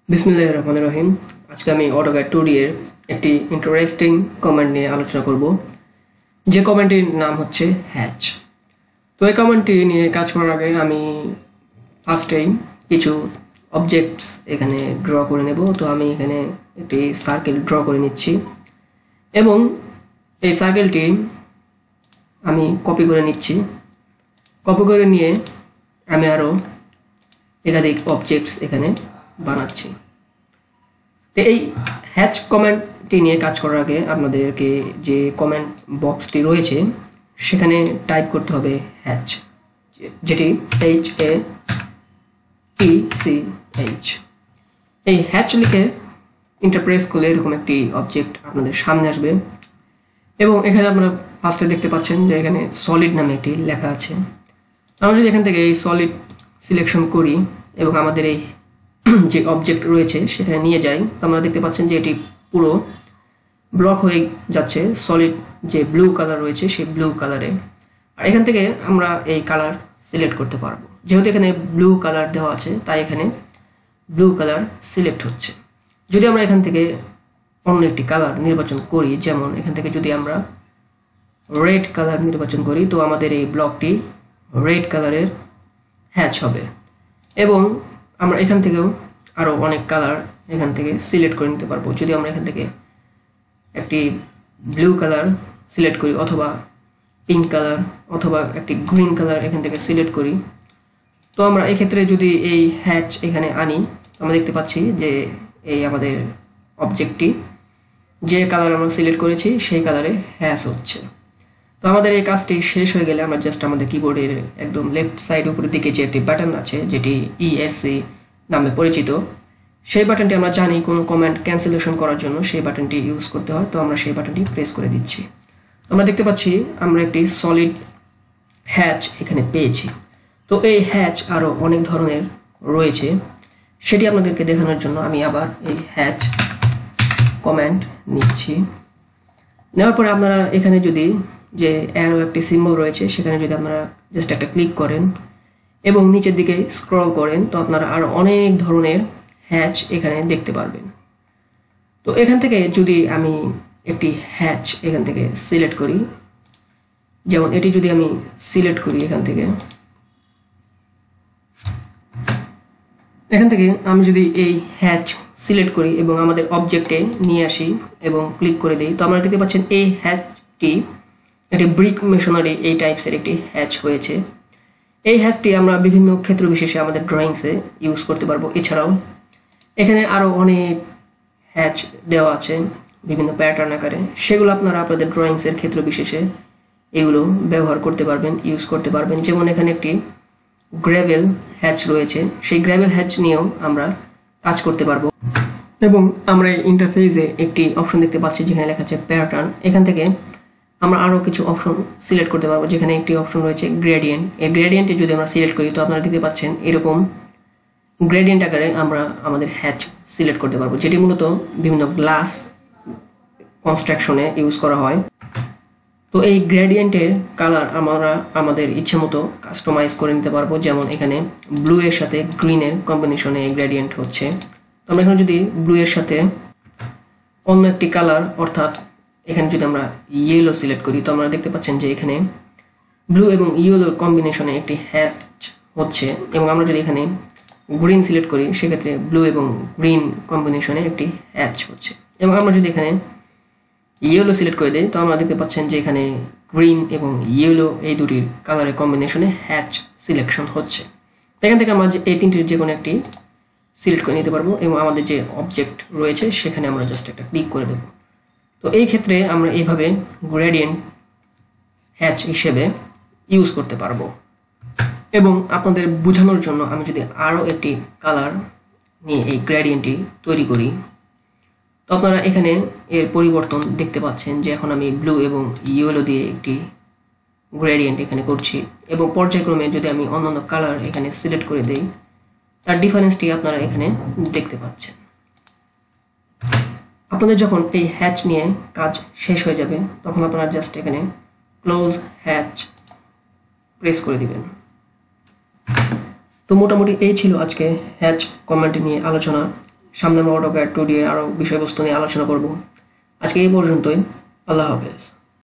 বিসমিল্লাহির রহমানির রহিম। আজকে আমি অটোক্যাড 2D এর একটি ইন্টারেস্টিং কমান্ড নিয়ে আলোচনা করব, যে কমান্ডটির নাম হচ্ছে হ্যাচ। তো এই কমান্ডটি নিয়ে কাজ করার আগে আমি ফার্স্টেই কিছু অবজেক্টস এখানে ড্র করে নেব। তো আমি এখানে একটি সার্কেল ড্র করে নিচ্ছি এবং এই সার্কেলটি আমি কপি করে নিচ্ছি। কপি করে নিয়ে আমি আরও একাধিক অবজেক্টস এখানে বানাচ্ছি। তো এই হ্যাচ কমেন্টটি নিয়ে কাজ করার আগে আপনাদেরকে যে কমেন্ট বক্সটি রয়েছে সেখানে টাইপ করতে হবে হ্যাচ, যেটি HATCH। এই হ্যাচ লিখে ইন্টারপ্রেস করলে এরকম একটি অবজেক্ট আপনাদের সামনে আসবে এবং এখানে আপনারা ফার্স্টে দেখতে পাচ্ছেন যে এখানে সলিড নামে একটি লেখা আছে। আমরা যদি এখান থেকে এই সলিড সিলেকশন করি এবং আমাদের এই যে অবজেক্ট রয়েছে সেখানে নিয়ে যাই, তো আমরা দেখতে পাচ্ছেন যে এটি পুরো ব্লক হয়ে যাচ্ছে সলিড যে ব্লু কালার রয়েছে সেই ব্লু কালারে। আর এখান থেকে আমরা এই কালার সিলেক্ট করতে পারবো। যেহেতু এখানে ব্লু কালার দেওয়া আছে তাই এখানে ব্লু কালার সিলেক্ট হচ্ছে। যদি আমরা এখান থেকে অন্য একটি কালার নির্বাচন করি, যেমন এখান থেকে যদি আমরা রেড কালার নির্বাচন করি, তো আমাদের এই ব্লকটি রেড কালারের হ্যাচ হবে এবং আমরা এখান থেকেও আরও অনেক কালার এখান থেকে সিলেক্ট করে নিতে পারবো। যদি আমরা এখান থেকে একটি ব্লু কালার সিলেক্ট করি অথবা পিঙ্ক কালার অথবা একটি গ্রিন কালার এখান থেকে সিলেক্ট করি, তো আমরা এক্ষেত্রে যদি এই হ্যাচ এখানে আনি, আমরা দেখতে পাচ্ছি যে এই আমাদের অবজেক্টটি যে কালার আমরা সিলেক্ট করেছি সেই কালারে হ্যাচ হচ্ছে। তো আমাদের এই কাজটি শেষ হয়ে গেলে আমরা জাস্ট আমাদের কিবোর্ডের একদম লেফট সাইড উপরের দিকে যে একটি বাটন আছে যেটি ESC নামে পরিচিত, সেই বাটনটি আমরা জানি কোনো কমান্ড ক্যান্সেলেশন করার জন্য সেই বাটনটি ইউজ করতে হয়। তো আমরা সেই বাটনটি প্রেস করে দিচ্ছি। আমরা দেখতে পাচ্ছি আমরা একটি সলিড হ্যাচ এখানে পেয়েছি। তো এই হ্যাচ আরও অনেক ধরনের রয়েছে, সেটি আপনাদেরকে দেখানোর জন্য আমি আবার এই হ্যাচ কমান্ড নিচ্ছি। নেওয়ার পরে আপনারা এখানে যদি যে অ্যারো একটি সিম্বল রয়েছে সেখানে যদি আপনারা জাস্ট একটা ক্লিক করেন এবং নিচের দিকে স্ক্রল করেন, তো আপনারা আরও অনেক ধরনের হ্যাচ এখানে দেখতে পারবেন। তো এখান থেকে যদি আমি একটি হ্যাচ এখান থেকে সিলেক্ট করি, যেমন এটি যদি আমি সিলেক্ট করি এখান থেকে আমি যদি এই হ্যাচ সিলেক্ট করি এবং আমাদের অবজেক্টে নিয়ে আসি এবং ক্লিক করে দিই, তো আপনারা দেখতে পাচ্ছেন এই হ্যাচটি একটি ব্রিক মেশনারি এই টাইপসের একটি হ্যাচ হয়েছে। এই হ্যাচটি আমরা বিভিন্ন ক্ষেত্র বিশেষে আমাদের ড্রয়িংসে ইউজ করতে পারবো। এছাড়াও এখানে আরও অনেক হ্যাচ দেওয়া আছে বিভিন্ন প্যাটার্ন আকারে, সেগুলো আপনারা আপনাদের ড্রয়িংসের ক্ষেত্র বিশেষে এগুলো ব্যবহার করতে পারবেন, ইউজ করতে পারবেন। যেমন এখানে একটি গ্র্যাভেল হ্যাচ রয়েছে, সেই গ্র্যাভেল হ্যাচ নিয়েও আমরা কাজ করতে পারবো। এবং আমরা এই ইন্টারফেসে একটি অপশন দেখতে পাচ্ছি যেখানে লেখা আছে প্যাটার্ন। এখান থেকে আমরা আরও কিছু অপশন সিলেক্ট করতে পারবো, যেখানে একটি অপশন রয়েছে গ্রেডিয়েন্ট। এই গ্রেডিয়েন্টে যদি আমরা সিলেক্ট করি, তো আপনারা দেখতে পাচ্ছেন এরকম গ্রেডিয়েন্ট আকারে আমরা আমাদের হ্যাচ সিলেক্ট করতে পারবো, যেটি মূলত বিভিন্ন গ্লাস কনস্ট্রাকশনে ইউজ করা হয়। তো এই গ্রেডিয়েন্টের কালার আমরা আমাদের ইচ্ছে মতো কাস্টমাইজ করে নিতে পারবো। যেমন এখানে ব্লু এর সাথে গ্রিনের কম্বিনেশনে এই গ্রেডিয়েন্ট হচ্ছে। তো আমরা এখানে যদি ব্লু এর সাথে অন্য একটি কালার অর্থাৎ এখানে যদি আমরা ইয়েলো সিলেক্ট করি, তো আমরা দেখতে পাচ্ছেন যে এখানে ব্লু এবং ইয়েলোর কম্বিনেশনে একটি হ্যাচ হচ্ছে। এবং আমরা যদি এখানে গ্রিন সিলেক্ট করি সেক্ষেত্রে ব্লু এবং গ্রিন কম্বিনেশনে একটি হ্যাচ হচ্ছে। এবং আমরা যদি এখানে ইয়েলো সিলেক্ট করে দিই, তো আমরা দেখতে পাচ্ছেন যে এখানে গ্রিন এবং ইয়েলো এই দুটির কালারের কম্বিনেশনে হ্যাচ সিলেকশন হচ্ছে। তো এখান থেকে আমরা এই তিনটির যে কোনো একটি সিলেক্ট করে নিতে পারবো এবং আমাদের যে অবজেক্ট রয়েছে সেখানে আমরা জাস্ট একটা ক্লিক করে দেবো। তো এই ক্ষেত্রে আমরা এইভাবে গ্রেডিয়েন্ট হ্যাচ হিসেবে ইউজ করতে পারবো। এবং আপনাদের বোঝানোর জন্য আমি যদি আরও একটি কালার নিয়ে এই গ্রেডিয়েন্টটি তৈরি করি, তো আপনারা এখানে এর পরিবর্তন দেখতে পাচ্ছেন যে এখন আমি ব্লু এবং ইয়েলো দিয়ে একটি গ্রেডিয়েন্ট এখানে করছি এবং পর্যায়ক্রমে যদি আমি অন্যান্য কালার এখানে সিলেক্ট করে দেই, তার ডিফারেন্সটি আপনারা এখানে দেখতে পাচ্ছেন। আপনাদের যখন এই হ্যাচ নিয়ে কাজ শেষ হয়ে যাবে তখন আপনারা জাস্ট এখানে ক্লোজ হ্যাচ প্রেস করে দিবেন। তো মোটামুটি এই ছিল আজকে হ্যাচ কমান্ড নিয়ে আলোচনা। সামনে আমরা AutoCAD 2D এর আরও বিষয়বস্তু নিয়ে আলোচনা করব। আজকে এই পর্যন্তই। আল্লাহ হাফেজ।